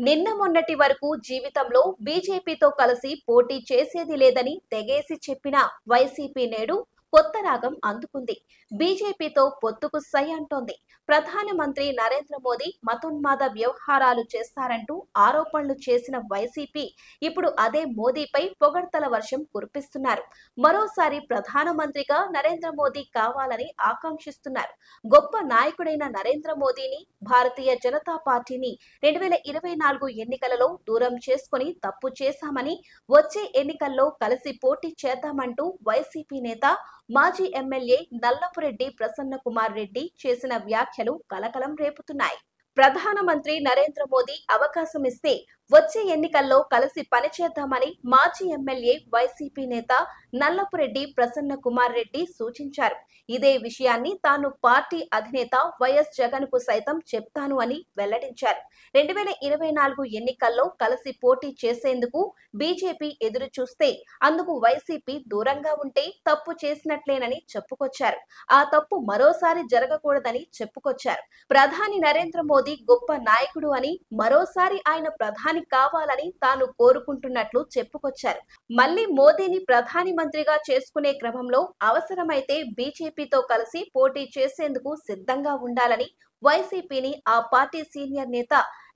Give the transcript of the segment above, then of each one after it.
నిన్న మొన్నటి వరకు జీవితంలో బీజేపీతో కలిసి పోటీ చేసేది లేదని తెగేసి చెప్పిన వైసీపీ నేడు కొత్త రాగం అందుకుంది. బీజేపీతో పొత్తుకు సై అంటోంది. ప్రధానమంత్రి నరేంద్ర మోదీ మతోన్మాద వ్యవహారాలు చేస్తారంటూ ఆరోపణలు చేసిన వైసీపీ ఇప్పుడు అదే మోదీపై పొగడ్తల వర్షం కురిపిస్తున్నారు. మరోసారి ప్రధానమంత్రిగా నరేంద్ర మోదీ కావాలని ఆకాంక్షిస్తున్నారు. గొప్ప నాయకుడైన నరేంద్ర మోదీని, భారతీయ జనతా పార్టీని 2024 ఎన్నికలలో దూరం చేసుకుని తప్పు చేశామని, వచ్చే ఎన్నికల్లో కలిసి పోటీ చేద్దామంటూ వైసీపీ నేత మాజీ ఎమ్మెల్యే నల్లపురెడ్డి ప్రసన్న కుమార్ రెడ్డి చేసిన వ్యాఖ్యలు కలకలం రేపుతున్నాయి. ప్రధానమంత్రి నరేంద్ర మోదీ అవకాశం ఇస్తే వచ్చే ఎన్నికల్లో కలిసి పనిచేద్దామని మాజీ ఎమ్మెల్యే వైసీపీ నేత నల్లపురెడ్డి ప్రసన్న కుమార్ రెడ్డి సూచించారు. ఇదే విషయాన్ని తాను పార్టీ అధినేత వైఎస్ జగన్ కు సైతం చెప్తాను అని వెల్లడించారు. 2024 ఎన్నికల్లో కలిసి పోటీ చేసేందుకు బీజేపీ ఎదురు చూస్తే అందుకు వైసీపీ దూరంగా ఉంటే తప్పు చేసినట్లేనని చెప్పుకొచ్చారు. ఆ తప్పు మరోసారి జరగకూడదని చెప్పుకొచ్చారు. ప్రధాని నరేంద్ర మోదీ గొప్ప నాయకుడు అని, మరోసారి ఆయన ప్రధాని కావాలని తాను కోరుకుంటున్నట్లు చెప్పుకొచ్చారు. మళ్లీ మోదీని ప్రధాని మంత్రిగా చేసుకునే క్రమంలో అవసరమైతే బీజేపీతో కలిసి పోటీ చేసేందుకు సిద్ధంగా ఉండాలని వైసీపీని ఆ పార్టీ సీనియర్ నేత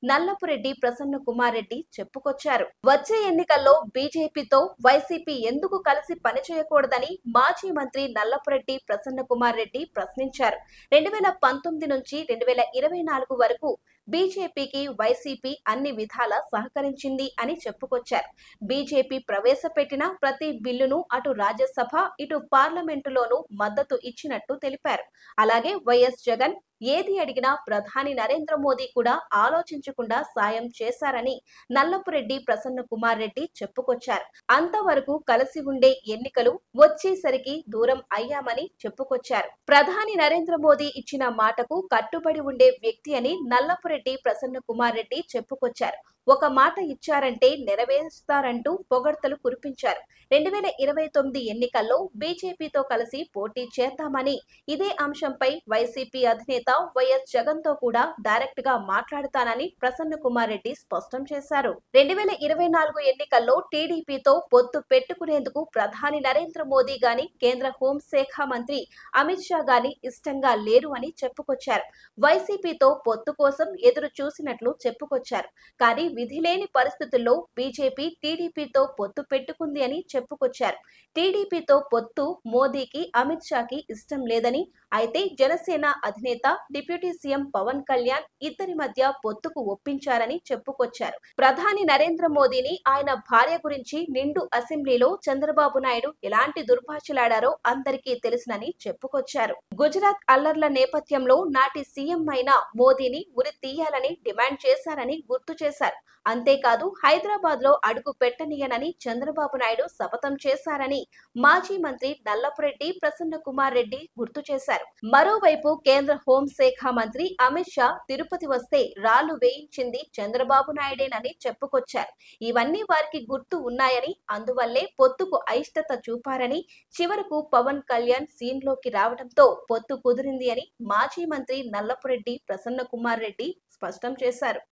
నల్లపురెడ్డి ప్రసన్న కుమార్ రెడ్డి చెప్పుకొచ్చారు. వచ్చే ఎన్నికల్లో బీజేపీతో వైసీపీ ఎందుకు కలిసి పనిచేయకూడదని మాజీ మంత్రి నల్లపురెడ్డి ప్రసన్న కుమార్ రెడ్డి ప్రశ్నించారు. 2019 నుంచి 2024 వరకు బీజేపీకి వైసీపీ అన్ని విధాలా సహకరించింది అని చెప్పుకొచ్చారు. బీజేపీ ప్రవేశపెట్టిన ప్రతి బిల్లును అటు రాజ్యసభ, ఇటు పార్లమెంటులోనూ మద్దతు ఇచ్చినట్టు తెలిపారు. అలాగే వైఎస్ జగన్ ఏది అడిగినా ప్రధాని నరేంద్ర మోదీ కూడా ఆలోచించకుండా సాయం చేశారని నల్లపురెడ్డి ప్రసన్న కుమార్ రెడ్డి చెప్పుకొచ్చారు. అంతవరకు కలిసి ఉండే ఎన్నికలు వచ్చేసరికి దూరం అయ్యామని చెప్పుకొచ్చారు. ప్రధాని నరేంద్ర మోదీ ఇచ్చిన మాటకు కట్టుబడి ఉండే వ్యక్తి అని నల్లపురెడ్డి ప్రసన్న కుమార్ రెడ్డి చెప్పుకొచ్చారు. ఒక మాట ఇచ్చారంటే నెరవేరుస్తారంటూ పొగడ్తలు కురిపించారు. 2029 ఎన్నికల్లో బీజేపీతో కలిసి పోటీ చేద్దామని, ఇదే అంశంపై వైసీపీ అధినేత వైఎస్ జగన్ తో కూడా డైరెక్ట్ గా మాట్లాడతానని ప్రసన్న కుమార్ రెడ్డి స్పష్టం చేశారు. 2024 ఎన్నికల్లో టీడీపీతో పొత్తు పెట్టుకునేందుకు ప్రధాని నరేంద్ర మోదీ గాని, కేంద్ర హోంశాఖ మంత్రి అమిత్ షా గాని ఇష్టంగా లేరు అని చెప్పుకొచ్చారు. వైసీపీతో పొత్తు కోసం ఎదురు చూసినట్లు చెప్పుకొచ్చారు. కానీ విధి లేని పరిస్థితుల్లో బీజేపీ టీడీపీతో పొత్తు పెట్టుకుంది అని చెప్పుకొచ్చారు. టీడీపీతో పొత్తు మోదీకి, అమిత్ షాకి ఇష్టం లేదని, అయితే జనసేన అధినేత డిప్యూటీ సీఎం పవన్ కళ్యాణ్ ఇద్దరి మధ్య పొత్తుకు ఒప్పించారని చెప్పుకొచ్చారు. ప్రధాని నరేంద్ర మోదీని, ఆయన భార్య గురించి నిండు అసెంబ్లీలో చంద్రబాబు నాయుడు ఎలాంటి దుర్భాషలాడారో అందరికీ తెలుసునని చెప్పుకొచ్చారు. గుజరాత్ అల్లర్ల నేపథ్యంలో నాటి సీఎం అయిన మోదీని ఉరి తీయాలని డిమాండ్ చేశారని గుర్తు చేశారు. అంతేకాదు హైదరాబాద్ లో అడుగు పెట్టనీయనని చంద్రబాబు నాయుడు శపథం చేశారని మాజీ మంత్రి నల్లపురెడ్డి ప్రసన్న కుమార్ రెడ్డి గుర్తు చేశారు. మరోవైపు కేంద్ర హోంశాఖ మంత్రి అమిత్ షా తిరుపతి వస్తే రాళ్లు వేయించింది చంద్రబాబు నాయుడేనని చెప్పుకొచ్చారు. ఇవన్నీ వారికి గుర్తు ఉన్నాయని, అందువల్లే పొత్తుకు అయిష్టత చూపారని, చివరకు పవన్ కళ్యాణ్ సీన్ లోకి రావడంతో పొత్తు కుదిరింది అని మాజీ మంత్రి నల్లపురెడ్డి ప్రసన్న కుమార్ రెడ్డి స్పష్టం చేశారు.